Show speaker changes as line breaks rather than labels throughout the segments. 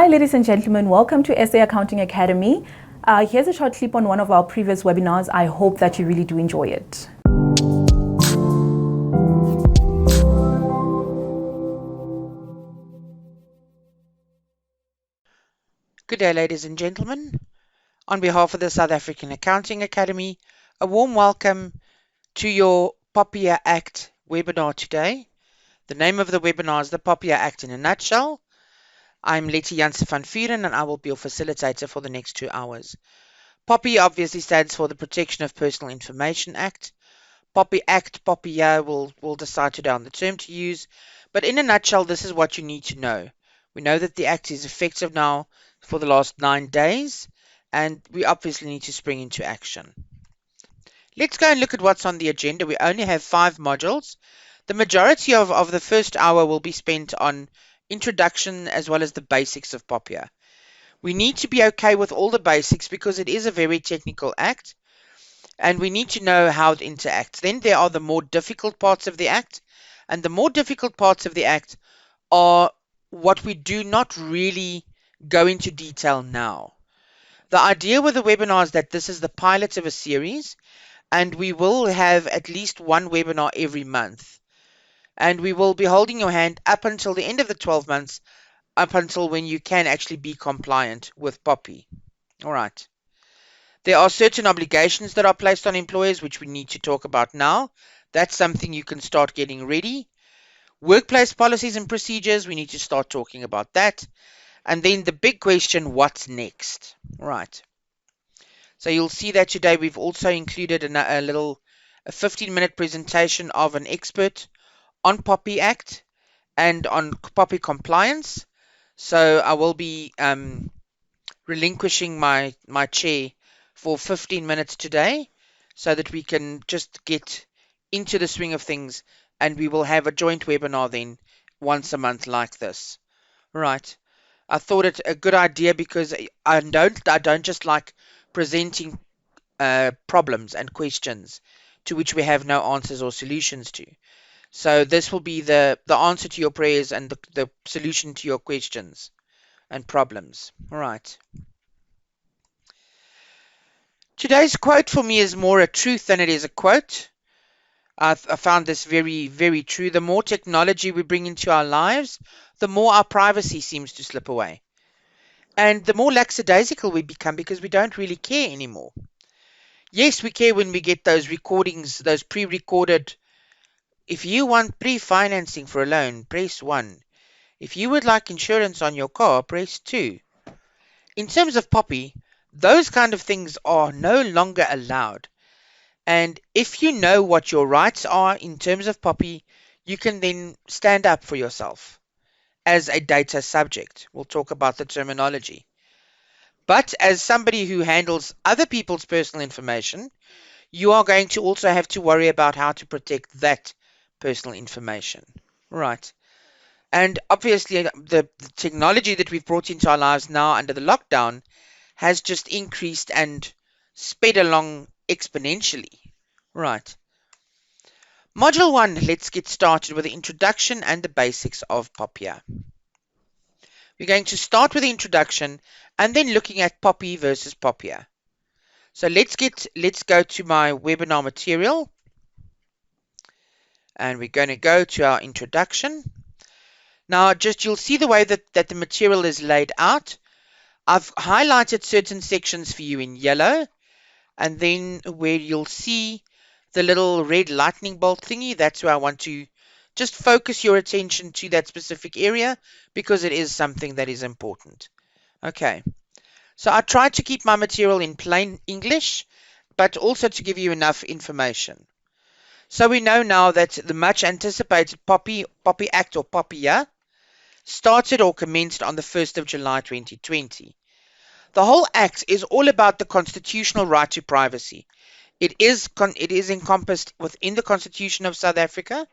Hi, ladies and gentlemen. Welcome to SA Accounting Academy. Here's a short clip on one of our previous webinars. I hope that you really do enjoy it.
Good day, ladies and gentlemen. On behalf of the South African Accounting Academy, a warm welcome to your POPI Act webinar today. The name of the webinar is the POPI Act in a nutshell. I'm Lettie Janse van Vuuren and I will be your facilitator for the next 2 hours. POPI obviously stands for the Protection of Personal Information Act. POPI Act, POPI, we'll decide today on the term to use. But in a nutshell, this is what you need to know. We know that the Act is effective now for the last 9 days, and we obviously need to spring into action. Let's go and look at what's on the agenda. We only have 5 modules. The majority of the first hour will be spent on introduction as well as the basics of POPI. We need to be okay with all the basics because it is a very technical act and we need to know how it interacts. Then there are the more difficult parts of the act, and the more difficult parts of the act are what we do not really go into detail now. The idea with the webinar is that this is the pilot of a series and we will have at least one webinar every month. And we will be holding your hand up until the end of the 12 months, up until when you can actually be compliant with POPI. All right. There are certain obligations that are placed on employers, which we need to talk about now. That's something you can start getting ready. Workplace policies and procedures, we need to start talking about that. And then the big question, what's next? All right. So you'll see that today we've also included a 15-minute presentation of an expert on POPI Act and on POPI compliance. So I will be relinquishing my chair for 15 minutes today so that we can just get into the swing of things, and we will have a joint webinar then once a month like this. Right. I thought it a good idea because I don't just like presenting problems and questions to which we have no answers or solutions to. So this will be the answer to your prayers and the solution to your questions and problems. All right. Today's quote for me is more a truth than it is a quote. I found this very, very true. The more technology we bring into our lives, the more our privacy seems to slip away. And the more lackadaisical we become because we don't really care anymore. Yes, we care when we get those recordings, those pre-recorded. If you want pre-financing for a loan, press 1. If you would like insurance on your car, press 2. In terms of POPI, those kind of things are no longer allowed. And if you know what your rights are in terms of POPI, you can then stand up for yourself as a data subject. We'll talk about the terminology. But as somebody who handles other people's personal information, you are going to also have to worry about how to protect that personal information. Right. And obviously, the technology that we've brought into our lives now under the lockdown has just increased and sped along exponentially. Right. Module 1, let's get started with the introduction and the basics of POPI. We're going to start with the introduction and then looking at POPI versus POPI. So let's go to my webinar material. And we're going to go to our introduction. Now, you'll see the way that the material is laid out. I've highlighted certain sections for you in yellow, and then where you'll see the little red lightning bolt thingy, that's where I want to just focus your attention to that specific area because it is something that is important. Okay, so I tried to keep my material in plain English, but also to give you enough information. So we know now that the much anticipated POPI Act or POPI started or commenced on the 1st of July 2020. The whole Act is all about the constitutional right to privacy. It is encompassed within the Constitution of South Africa,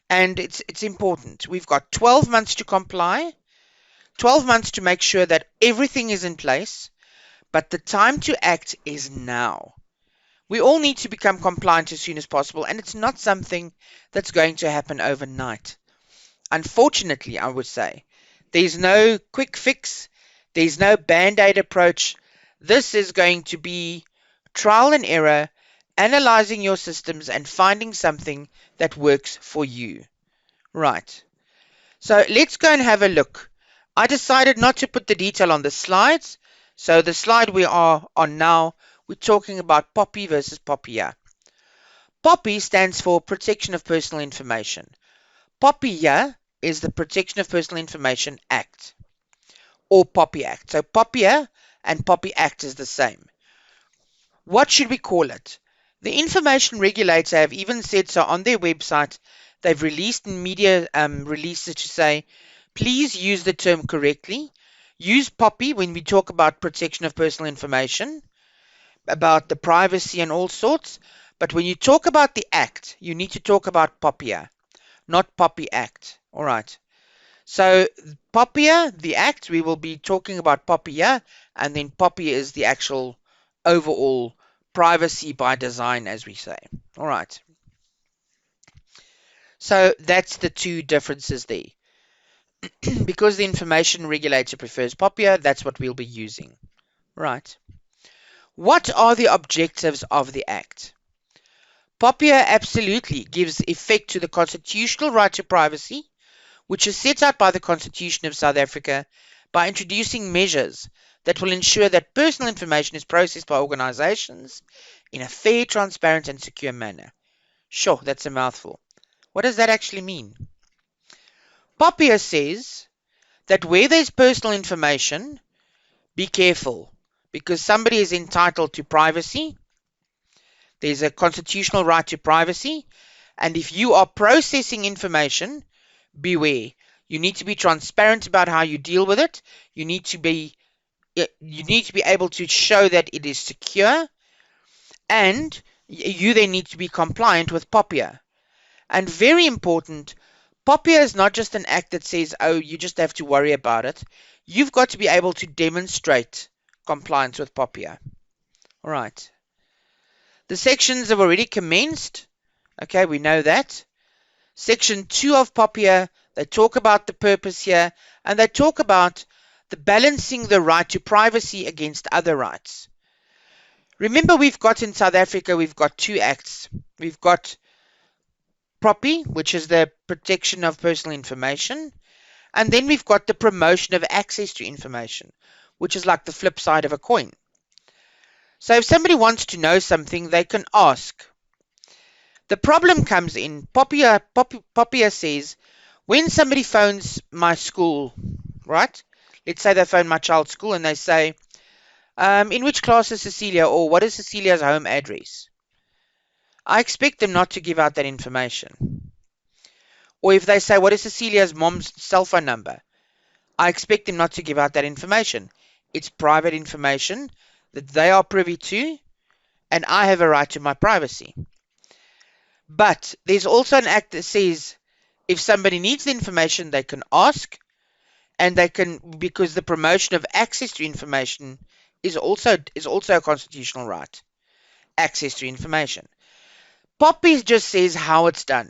and it's important. We've got 12 months to comply, 12 months to make sure that everything is in place, but the time to act is now. We all need to become compliant as soon as possible, and it's not something that's going to happen overnight. Unfortunately, I would say, There's no quick fix. There's no band-aid approach. This is going to be trial and error, analyzing your systems and finding something that works for you. Right. So let's go and have a look. I decided not to put the detail on the slides. So the slide we are on now, we're talking about POPI versus POPI. POPI stands for Protection of Personal Information. POPI is the Protection of Personal Information Act, or POPI Act. So POPI and POPI Act is the same. What should we call it? The information regulator have even said so on their website. They've released media releases to say, please use the term correctly. Use POPI when we talk about protection of personal information, about the privacy and all sorts. But when you talk about the Act, you need to talk about POPI, not POPI Act. All right. So POPI, the Act, we will be talking about POPI, and then POPI is the actual overall privacy by design, as we say. All right. So that's the two differences there. Because the information regulator prefers POPI, that's what we'll be using. Right. What are the objectives of the Act? POPI absolutely gives effect to the constitutional right to privacy, which is set out by the Constitution of South Africa, by introducing measures that will ensure that personal information is processed by organizations in a fair, transparent, and secure manner. Sure, that's a mouthful. What does that actually mean? POPI says that where there's personal information, be careful, because somebody is entitled to privacy. There's a constitutional right to privacy, and if you are processing information, beware. You need to be transparent about how you deal with it. You need to be able to show that it is secure, and you then need to be compliant with POPI. And very important, POPI is not just an act that says, oh, you just have to worry about it. You've got to be able to demonstrate compliance with POPI. All right. The sections have already commenced. Okay, we know that. Section 2 of POPI, they talk about the purpose here, and they talk about the balancing the right to privacy against other rights. Remember, we've got in South Africa, we've got two acts. We've got POPI, which is the protection of personal information, and then we've got the promotion of access to information, which is like the flip side of a coin. So if somebody wants to know something, they can ask. The problem comes in, POPI says, when somebody phones my school, right? Let's say they phone my child's school and they say, in which class is Cecilia, or what is Cecilia's home address? I expect them not to give out that information. Or if they say, what is Cecilia's mom's cell phone number? I expect them not to give out that information. It's private information that they are privy to, and I have a right to my privacy. But there's also an act that says if somebody needs the information, they can ask, and they can, because the promotion of access to information is also a constitutional right. Access to information. POPI just says how it's done.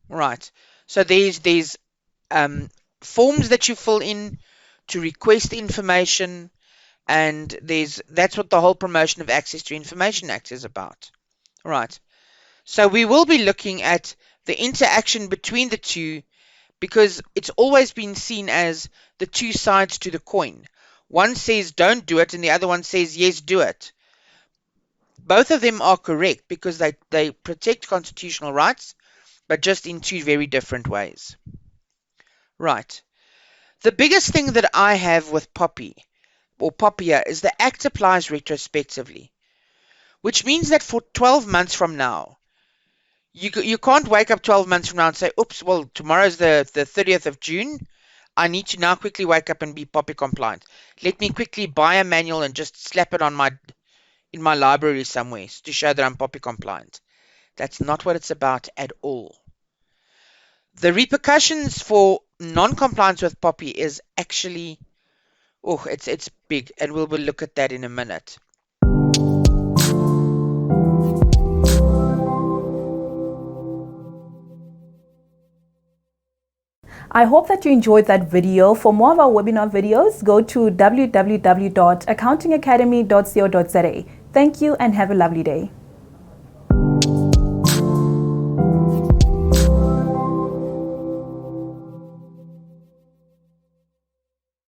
Right. So there's forms that you fill in to request information, and that's what the whole Promotion of Access to Information Act is about. Right. So we will be looking at the interaction between the two, because it's always been seen as the two sides to the coin. One says don't do it, and the other one says yes, do it. Both of them are correct because they protect constitutional rights, but just in two very different ways. Right. The biggest thing that I have with POPI, or POPIA, is the Act applies retrospectively, which means that for 12 months from now, you can't wake up 12 months from now and say, oops, well, tomorrow's the 30th of June. I need to now quickly wake up and be POPI compliant. Let me quickly buy a manual and just slap it on in my library somewhere to show that I'm POPI compliant. That's not what it's about at all. The repercussions for non-compliance with POPI is actually, it's big, and we'll look at that in a minute.
I hope that you enjoyed that video. For more of our webinar videos, go to www.accountingacademy.co.za. Thank you and have a lovely day.